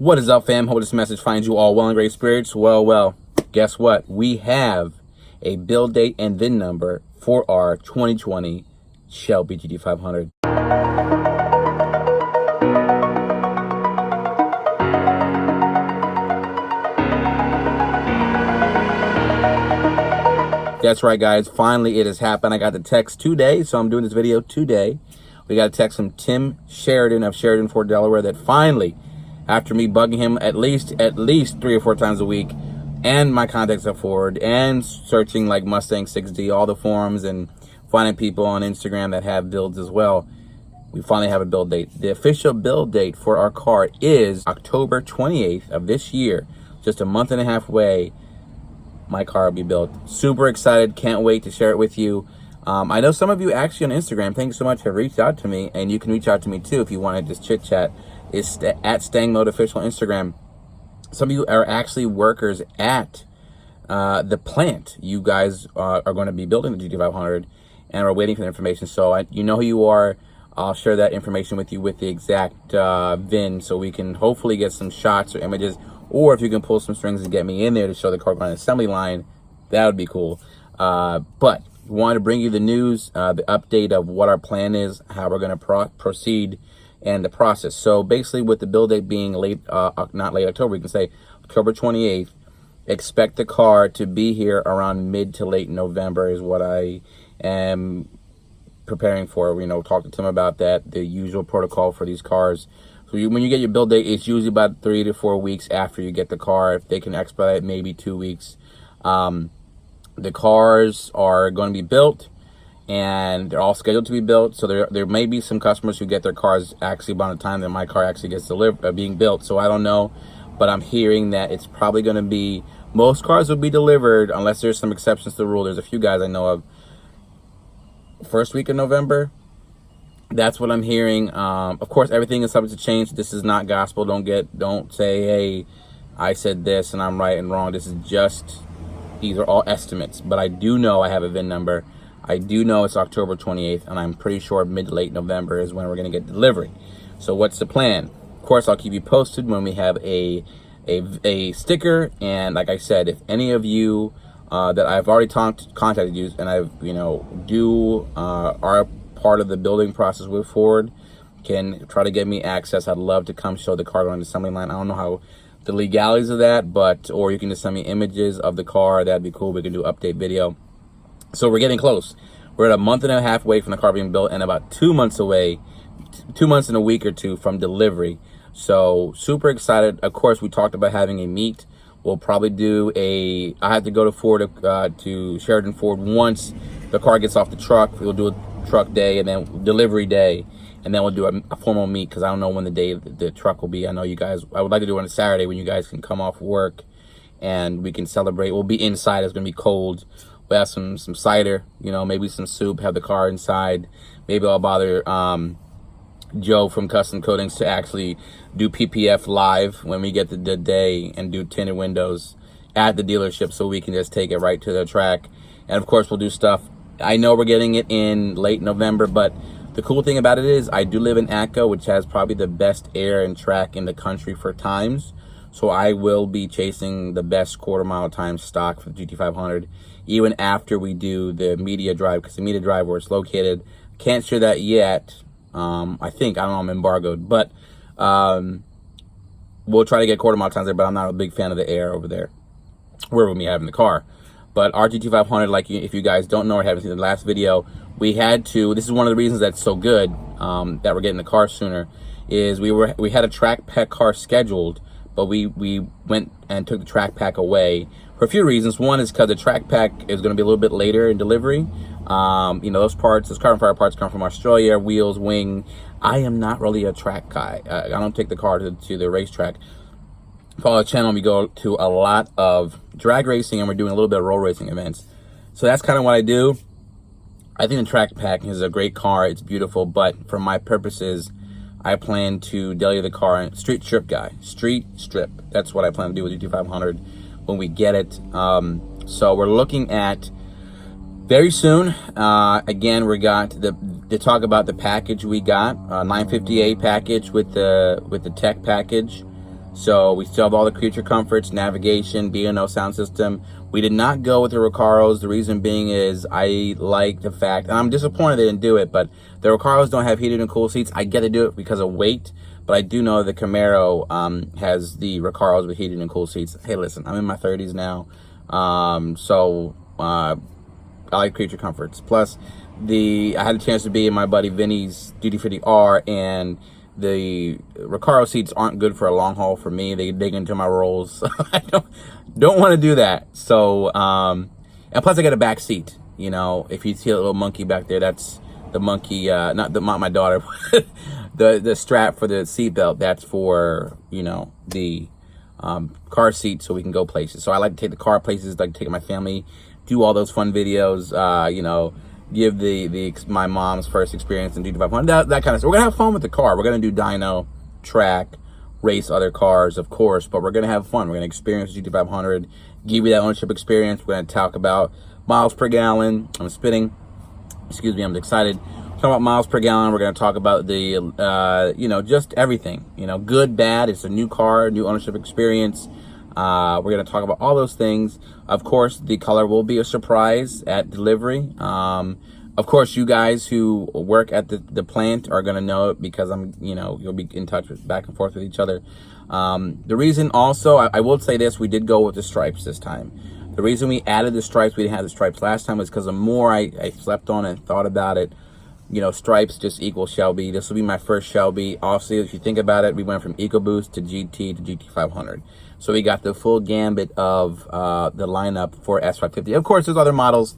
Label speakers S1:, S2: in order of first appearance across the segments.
S1: What is up, fam? Hope this message finds you all well and great spirits. Well, guess what? We have a build date and VIN number for our 2020 Shelby Gt500. That's right, guys. Finally, it has happened. I got the text today, so I'm doing this video today. We got a text from Tim Sheridan of Sheridan Ford, Delaware, that finally, after me bugging him at least 3 or 4 times a week, and my contacts at Ford, and searching like Mustang 6D, all the forums, and finding people on Instagram that have builds as well, we finally have a build date. The official build date for our car is October 28th of this year. Just a month and a half away, my car will be built. Super excited. Can't wait to share it with you. I know some of you actually on Instagram, thank you so much, have reached out to me, and you can reach out to me too if you want to just chit chat. It's at StangMode official Instagram. Some of you are actually workers at the plant. You guys are going to be building the Gt500 and are waiting for the information. So you know who you are. I'll share that information with you with the exact VIN, so we can hopefully get some shots or images, or if you can pull some strings and get me in there to show the car on the assembly line, that would be cool. But wanted to bring you the news, the update of what our plan is, how we're going to proceed, and the process. So basically, with the build date being not late October, we can say October 28th, expect the car to be here around mid to late November is what I am preparing for. You know, talk to Tim about that, the usual protocol for these cars. So when you get your build date, it's usually about 3 to 4 weeks after you get the car. If they can expedite, maybe 2 weeks. The cars are going to be built, and they're all scheduled to be built. So there may be some customers who get their cars actually by the time that my car actually gets delivered, being built. So I don't know, but I'm hearing that it's probably going to be, most cars will be delivered unless there's some exceptions to the rule. There's a few guys I know of, first week of November. That's what I'm hearing. Of course, everything is subject to change. This is not gospel. Don't say, hey, I said this and I'm right and wrong. This is just, these are all estimates. But I do know I have a VIN number. I do know it's October 28th, and I'm pretty sure mid to late November is when we're going to get delivery. So what's the plan? Of course, I'll keep you posted when we have a sticker. And like I said, if any of you that I've already contacted you, and I've, are part of the building process with Ford, can try to get me access, I'd love to come show the car on the assembly line. I don't know how the legalities of that, but, or you can just send me images of the car. That'd be cool. We can do update video. So we're getting close. We're at a month and a half away from the car being built, and about 2 months away, 2 months and a week or two from delivery. So super excited. Of course, we talked about having a meet. We'll probably do I have to go to Ford, to Sheridan Ford once the car gets off the truck. We'll do a truck day and then delivery day, and then we'll do a formal meet, because I don't know when the day the truck will be. I know you guys, I would like to do it on a Saturday when you guys can come off work and we can celebrate. We'll be inside. It's going to be cold. We'll have some cider, maybe some soup, have the car inside. Maybe I'll bother Joe from Custom Coatings to actually do PPF live when we get the day, and do tinted windows at the dealership, so we can just take it right to the track. And of course, we'll do stuff. I know we're getting it in late November, but the cool thing about it is I do live in Atco, which has probably the best air and track in the country for times. So I will be chasing the best quarter-mile time stock for the Gt500, even after we do the media drive, because the media drive where it's located, can't share that yet. I don't know, I'm embargoed, but we'll try to get quarter-mile times there, but I'm not a big fan of the air over there, where we having the car. But our Gt500, like, if you guys don't know or haven't seen the last video, we had to, this is one of the reasons that's so good, that we're getting the car sooner, is we had a track pack car scheduled, but we went and took the track pack away for a few reasons. One is because the track pack is going to be a little bit later in delivery. Those parts, those carbon fiber parts come from Australia, wheels, wing. I am not really a track guy. I don't take the car to the racetrack. Follow the channel, we go to a lot of drag racing, and we're doing a little bit of roll racing events. So that's kind of what I do. I think the track pack is a great car. It's beautiful, but for my purposes, I plan to deli the car. Street strip guy. Street strip. That's what I plan to do with the Gt500 when we get it. So we're looking at very soon. Again, we got to talk about the package we got. 958 package with the tech package. So we still have all the creature comforts, navigation, B&O sound system. We did not go with the Recaros. The reason being is I like the fact, and I'm disappointed they didn't do it, but the Recaros don't have heated and cool seats. I get to do it because of weight, but I do know the Camaro has the Recaros with heated and cool seats. Hey, listen, I'm in my 30s now, so I like creature comforts. Plus, I had a chance to be in my buddy Vinny's Duty Free R, and the Recaro seats aren't good for a long haul for me. They dig into my rolls. So I don't want to do that. So, and plus I get a back seat. You know, if you see a little monkey back there, that's the monkey, not my daughter, the strap for the seat belt. That's for, you know, the car seat so we can go places. So I like to take the car places, like to take my family, do all those fun videos, you know, give my mom's first experience in G500, that kind of stuff. We're gonna have fun with the car. We're gonna do dyno, track, race other cars, of course, but we're gonna have fun. We're gonna experience G500, give you that ownership experience. We're gonna talk about miles per gallon. I'm spitting. Excuse me. I'm excited. Talk about miles per gallon. We're gonna talk about the you know, just everything. You know, good, bad. It's a new car, new ownership experience. We're going to talk about all those things. Of course, the color will be a surprise at delivery. Of course, you guys who work at the plant are going to know it because you know, you'll be in touch with back and forth with each other. The reason also, I will say this, we did go with the stripes this time. The reason we added the stripes, we didn't have the stripes last time, was because the more I slept on it and thought about it, you know, stripes just equal Shelby. This will be my first Shelby. Obviously, if you think about it, we went from EcoBoost to GT to GT500. So we got the full gambit of the lineup for S550. Of course, there's other models,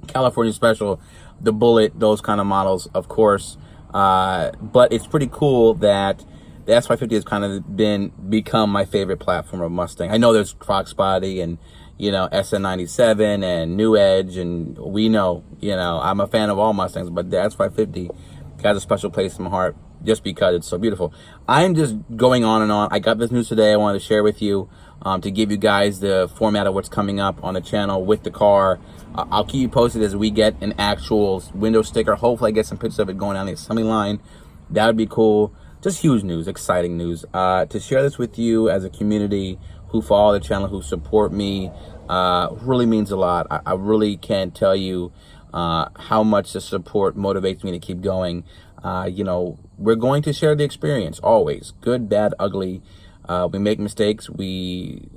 S1: California Special, the Bullet, those kind of models, of course. But it's pretty cool that the S550 has kind of become my favorite platform of Mustang. I know there's Fox Body and, you know, SN97 and New Edge, and we know, you know, I'm a fan of all Mustangs, but the S550 has a special place in my heart just because it's so beautiful. I'm just going on and on. I got this news today I wanted to share with you to give you guys the format of what's coming up on the channel with the car. I'll keep you posted as we get an actual window sticker. Hopefully I get some pictures of it going down the assembly line. That would be cool. Just huge news, exciting news. To share this with you as a community who follow the channel, who support me, really means a lot. I really can't tell you how much the support motivates me to keep going. You know, we're going to share the experience always, good, bad, ugly. We make mistakes. We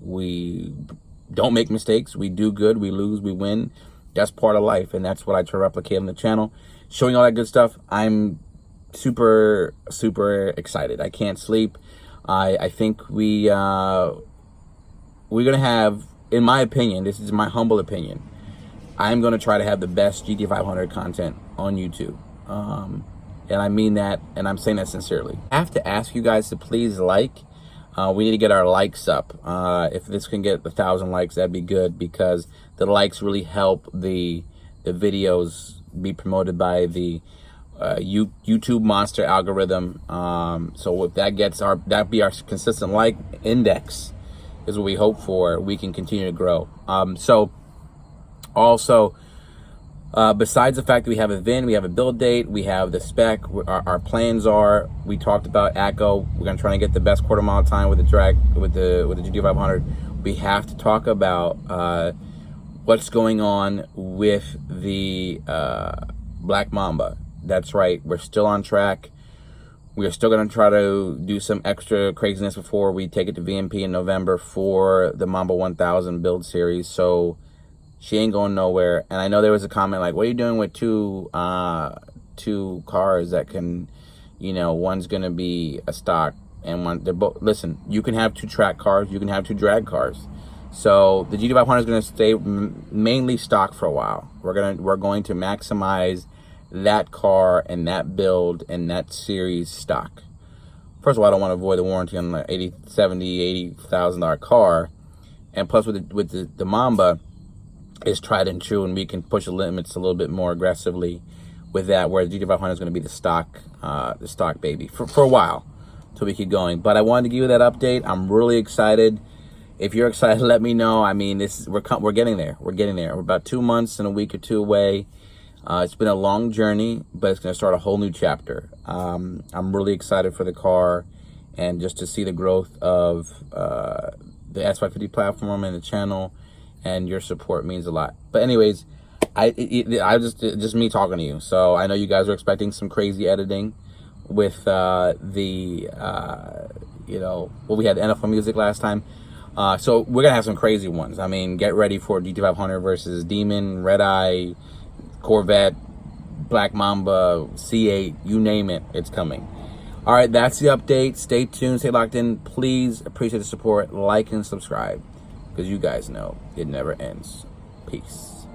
S1: don't make mistakes. We do good. We lose. We win. That's part of life, and that's what I try to replicate on the channel, showing all that good stuff. I'm super excited. I can't sleep. I think we're gonna have, in my opinion, this is my humble opinion, I'm gonna try to have the best GT500 content on YouTube. And I mean that, and I'm saying that sincerely. I have to ask you guys to please like. We need to get our likes up. If this can get 1,000 likes, that'd be good, because the likes really help the videos be promoted by the YouTube monster algorithm. So if that gets that'd be our consistent like index, is what we hope for. We can continue to grow. So also, besides the fact that we have a VIN, we have a build date, we have the spec, our plans are, we talked about ACO, we're going to try to get the best quarter mile time with the GT500. We have to talk about what's going on with the Black Mamba. That's right, we're still on track. We're still going to try to do some extra craziness before we take it to VMP in November for the Mamba 1000 build series. So she ain't going nowhere. And I know there was a comment like, what are you doing with two cars that can, you know, one's going to be a stock and one, they're both, listen, you can have two track cars, you can have two drag cars. So the GT500 is going to stay mainly stock for a while. We're going to maximize that car and that build and that series stock. First of all, I don't want to avoid the warranty on the $80,000 car. And plus with the Mamba, is tried and true, and we can push the limits a little bit more aggressively with that, whereas GT500 is going to be the stock baby for a while till we keep going. But I wanted to give you that update. I'm really excited. If you're excited, let me know. I mean, we're getting there. We're getting there. We're about 2 months and a week or two away. It's been a long journey, but it's going to start a whole new chapter. I'm really excited for the car, and just to see the growth of the S550 platform and the channel, and your support means a lot. But anyways, I just me talking to you. So I know you guys are expecting some crazy editing with you know, well, we had the NFL music last time. So we're gonna have some crazy ones. I mean, get ready for Gt500 versus Demon, Red Eye, Corvette, Black Mamba, C8, you name it, it's coming. All right, that's the update. Stay tuned, stay locked in. Please appreciate the support, like and subscribe, because you guys know it never ends. Peace.